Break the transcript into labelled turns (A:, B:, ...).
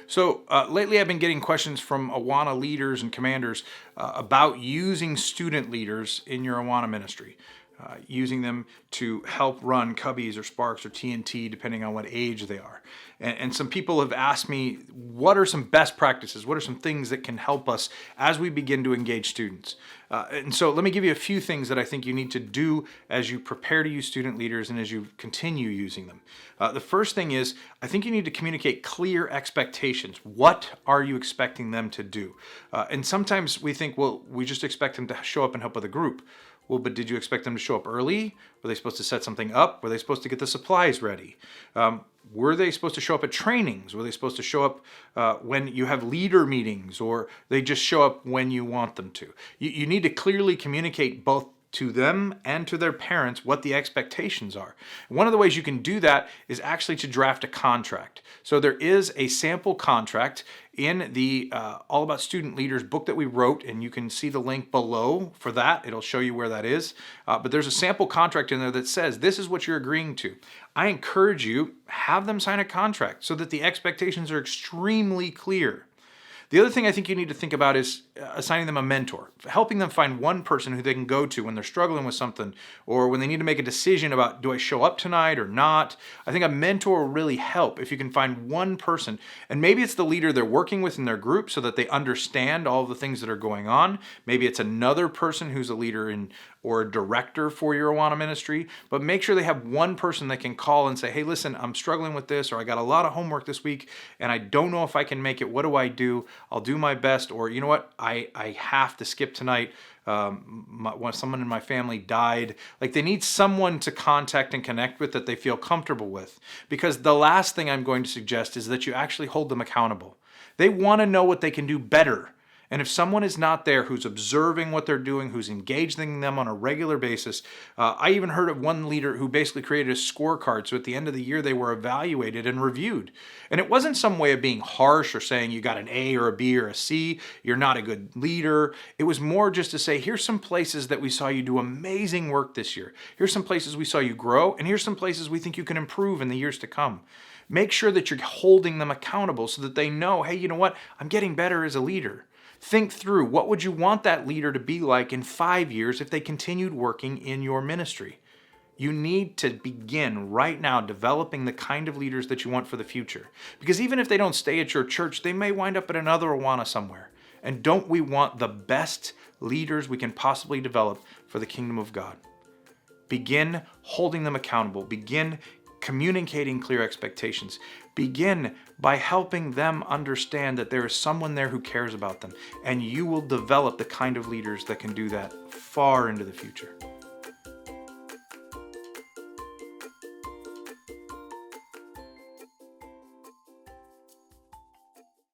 A: So lately I've been getting questions from Awana leaders and commanders about using student leaders in your Awana ministry. Using them to help run Cubbies or Sparks or TNT, depending on what age they are. And some people have asked me, what are some best practices? What are some things that can help us as we begin to engage students? And so let me give you a few things that I think you need to do as you prepare to use student leaders and as you continue using them. The first thing is, I think you need to communicate clear expectations. What are you expecting them to do? And sometimes we think, well, we just expect them to show up and help with a group. Well, but did you expect them to show up early? Were they supposed to set something up? Were they supposed to get the supplies ready? Were they supposed to show up at trainings? Were they supposed to show up when you have leader meetings, or they just show up when you want them to? You need to clearly communicate both to them and to their parents what the expectations are. One of the ways you can do that is actually to draft a contract. So there is a sample contract in the All About Student Leaders book that we wrote, and you can see the link below for that. It'll show you where that is. But there's a sample contract in there that says this is what you're agreeing to. I encourage you, have them sign a contract so that the expectations are extremely clear. The other thing I think you need to think about is assigning them a mentor, helping them find one person who they can go to when they're struggling with something, or when they need to make a decision about, do I show up tonight or not? I think a mentor will really help if you can find one person, and maybe it's the leader they're working with in their group so that they understand all of the things that are going on. Maybe it's another person who's a leader in or a director for your Awana ministry, but make sure they have one person that can call and say, hey, listen, I'm struggling with this, or I got a lot of homework this week and I don't know if I can make it. What do I do? I'll do my best. Or you know what? I have to skip tonight. When someone in my family died. Like, they need someone to contact and connect with that they feel comfortable with. Because the last thing I'm going to suggest is that you actually hold them accountable. They want to know what they can do better. And if someone is not there who's observing what they're doing, who's engaging them on a regular basis, I even heard of one leader who basically created a scorecard. So at the end of the year, they were evaluated and reviewed. And it wasn't some way of being harsh or saying you got an A or a B or a C, you're not a good leader. It was more just to say, here's some places that we saw you do amazing work this year. Here's some places we saw you grow, and here's some places we think you can improve in the years to come. Make sure that you're holding them accountable so that they know, hey, you know what? I'm getting better as a leader. Think through, what would you want that leader to be like in 5 years if they continued working in your ministry? You need to begin right now developing the kind of leaders that you want for the future. Because even if they don't stay at your church, they may wind up at another Awana somewhere. And don't we want the best leaders we can possibly develop for the kingdom of God? Begin holding them accountable. Begin communicating clear expectations. Begin by helping them understand that there is someone there who cares about them, and you will develop the kind of leaders that can do that far into the future.